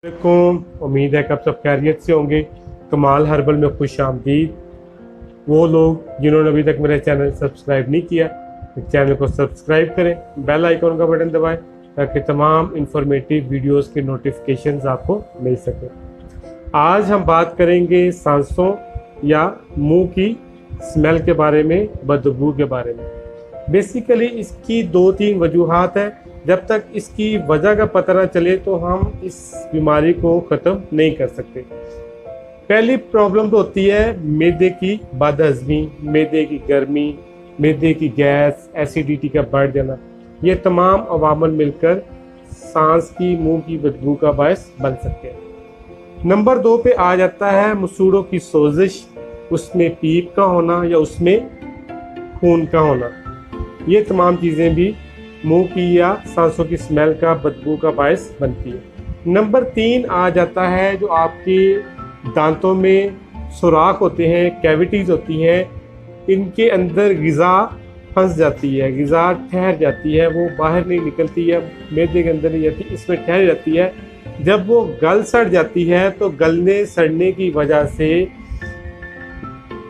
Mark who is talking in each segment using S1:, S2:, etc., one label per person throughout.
S1: उम्मीद है कि आप सब खैरियत से होंगे। कमाल हर्बल में खुश आमदीद। वो लोग जिन्होंने अभी तक मेरा चैनल सब्सक्राइब नहीं किया, चैनल को सब्सक्राइब करें, बेल आइकॉन का बटन दबाएं ताकि तमाम इंफॉर्मेटिव वीडियोस के नोटिफिकेशंस आपको मिल सके। आज हम बात करेंगे सांसों या मुंह की स्मेल के बारे में, बदबू के बारे में। बेसिकली इसकी 2-3 वजूहात है। जब तक इसकी वजह का पता ना चले तो हम इस बीमारी को ख़त्म नहीं कर सकते। पहली प्रॉब्लम तो होती है मैदे की बदहज़मी, मैदे की गर्मी, मैदे की गैस, एसिडिटी का बढ़ जाना। ये तमाम अवामल मिलकर सांस की, मुंह की बदबू का बायस बन सकते हैं। नंबर 2 पे आ जाता है मसूड़ों की सोजिश, उसमें पीप का होना या उसमें खून का होना। ये तमाम चीज़ें भी मुंह की या सांसों की स्मेल का, बदबू का बायस बनती है। नंबर 3 आ जाता है जो आपके दांतों में सुराख होते हैं, कैविटीज़ होती हैं, इनके अंदर ग़िज़ा फंस जाती है, ग़िज़ा ठहर जाती है, वो बाहर नहीं निकलती है, मैदे के अंदर नहीं जाती, इसमें ठहर जाती है। जब वो गल सड़ जाती है तो गलने सड़ने की वजह से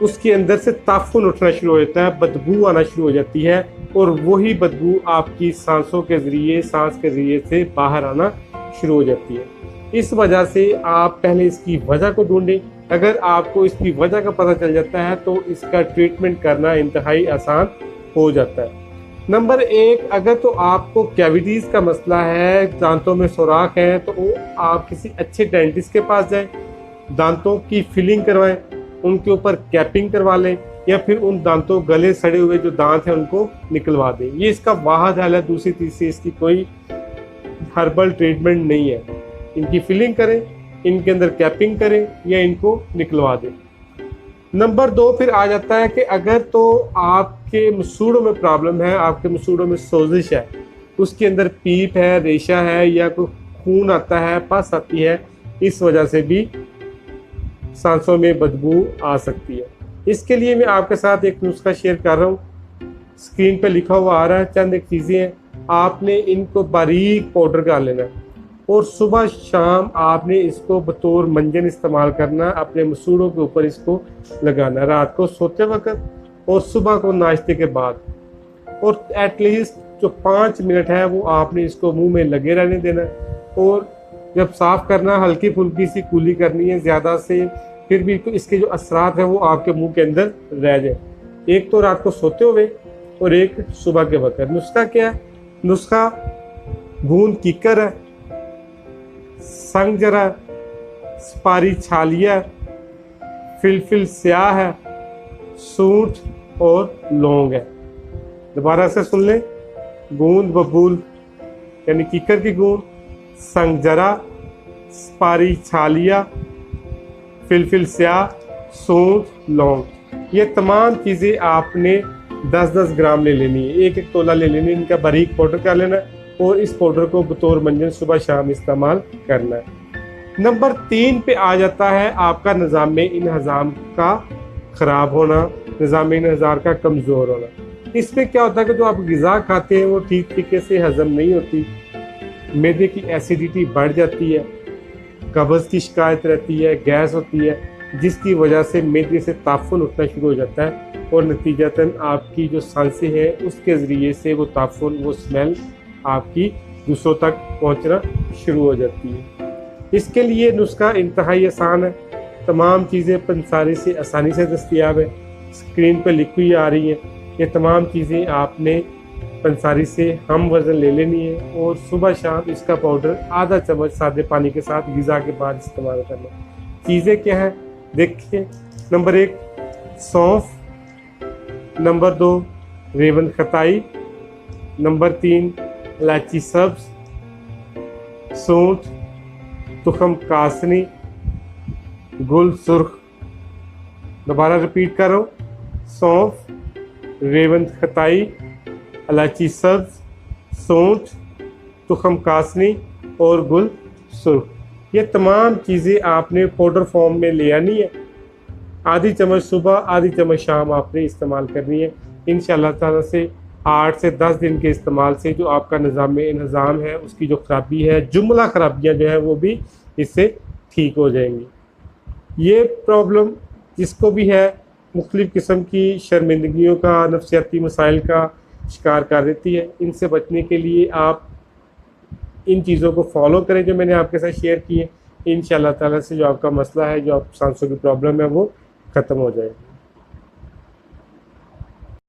S1: उसके अंदर से ताफुन उठना शुरू हो जाता है, बदबू आना शुरू हो जाती है और वही बदबू आपकी सांसों के ज़रिए, सांस के ज़रिए से बाहर आना शुरू हो जाती है। इस वजह से आप पहले इसकी वजह को ढूंढें। अगर आपको इसकी वजह का पता चल जाता है तो इसका ट्रीटमेंट करना इंतहाई आसान हो जाता है। नंबर 1, अगर तो आपको कैविटीज़ का मसला है, दांतों में सुराख है, तो आप किसी अच्छे डेंटिस्ट के पास जाएं, दांतों की फिलिंग करवाएं, उनके ऊपर कैपिंग करवा लें या फिर उन दांतों, गले सड़े हुए जो दांत हैं उनको निकलवा दें। ये इसका वाहद हल है, दूसरी तीसरी इसकी कोई हर्बल ट्रीटमेंट नहीं है। इनकी फिलिंग करें, इनके अंदर कैपिंग करें या इनको निकलवा दें। नंबर 2 फिर आ जाता है कि अगर तो आपके मसूड़ों में प्रॉब्लम है, आपके मसूड़ों में सोजिश है, उसके अंदर पीप है, रेशा है या कोई खून आता है, पस आती है, इस वजह से भी सांसों में बदबू आ सकती है। इसके लिए मैं आपके साथ एक नुस्खा शेयर कर रहा हूँ। स्क्रीन पे लिखा हुआ आ रहा है, चंद एक चीज़ें हैं, आपने इनको बारीक पाउडर कर लेना है और सुबह शाम आपने इसको बतौर मंजन इस्तेमाल करना, अपने मसूड़ों के ऊपर इसको लगाना, रात को सोते वक्त और सुबह को नाश्ते के बाद, और एटलीस्ट जो 5 मिनट है वो आपने इसको मुंह में लगे रहने देना। और जब साफ़ करना, हल्की फुल्की सी कूली करनी है, ज़्यादा से फिर भी इसके जो असरात हैं वो आपके मुंह के अंदर रह जाए। एक तो रात को सोते हुए और एक सुबह के वक्त। नुस्खा क्या है? नुस्खा गूंद कीकर है, संग जरा, सुपारी छालिया, फिलफिल स्याह है, सूंठ और लौंग है। दोबारा से सुन लें, गूंद बबूल यानी कीकर की गूंद, संग जरा, सुपारी छालिया, फिलफिल स्याह, सूंठ, लौंग। ये तमाम चीज़ें आपने 10-10 ग्राम ले लेनी है, 1-1 तोला ले लेनी है। इनका बारीक पाउडर कर लेना और इस पाउडर को बतौर मंजन सुबह शाम इस्तेमाल करना है। नंबर 3 पे आ जाता है आपका निज़ाम इंहज़ाम का ख़राब होना, निज़ाम इंहज़ाम का कमज़ोर होना। इसमें क्या होता है कि जो आप ग़िज़ा खाते हैं वो ठीक तरीके से हज़म नहीं होती, मैदे की एसिडिटी बढ़ जाती है, कब्ज़ की शिकायत रहती है, गैस होती है, जिसकी वजह से मैदे से ताफुन उठना शुरू हो जाता है और नतीजतन आपकी जो सांसें हैं उसके ज़रिए से वो ताफुन, वो स्मेल आपकी दूसरों तक पहुंचना शुरू हो जाती है। इसके लिए नुस्खा इंतहाई आसान है, तमाम चीज़ें पंसारी से आसानी से दस्तयाब है, स्क्रीन पर लिखी हुई आ रही हैं। ये तमाम चीज़ें आपने पंसारी से हम वज़न ले लेनी है और सुबह शाम इसका पाउडर आधा चम्मच सादे पानी के साथ ग़िज़ा के बाद इस्तेमाल करना। चीज़ें क्या हैं देखिए। नंबर 1 सौंफ, नंबर 2 रेवन खताई, नंबर 3 इलायची सब्ज़, सूंठ, तुखम कासनी, गुल सुर्ख। दोबारा रिपीट कर रहा हूँ, सौंफ, रेवन खताई, इलायची सब्ज़, सूंठ, तुखम कासनी और गुल सुर्ख। ये तमाम चीज़ें आपने पाउडर फॉर्म में ले आनी है। आधी चम्मच सुबह, आधी चम्मच शाम आपने इस्तेमाल करनी है। इंशाअल्लाह ताला से 8 से 10 दिन के इस्तेमाल से जो आपका निज़ाम इंतज़ाम है उसकी जो ख़राबी है, जुमला ख़राबियाँ जो है वो भी इससे ठीक हो जाएंगी। ये प्रॉब्लम जिसको भी है मुख्तलिफ़ किस्म की शर्मिंदगियों का, नफ्सियाती मसाइल का शिकार कर देती है। इनसे बचने के लिए आप इन चीज़ों को फॉलो करें जो मैंने आपके साथ शेयर किए। इंशाअल्लाह ताला से जो आपका मसला है, जो आप सांसों की प्रॉब्लम है, वो ख़त्म हो जाएगी।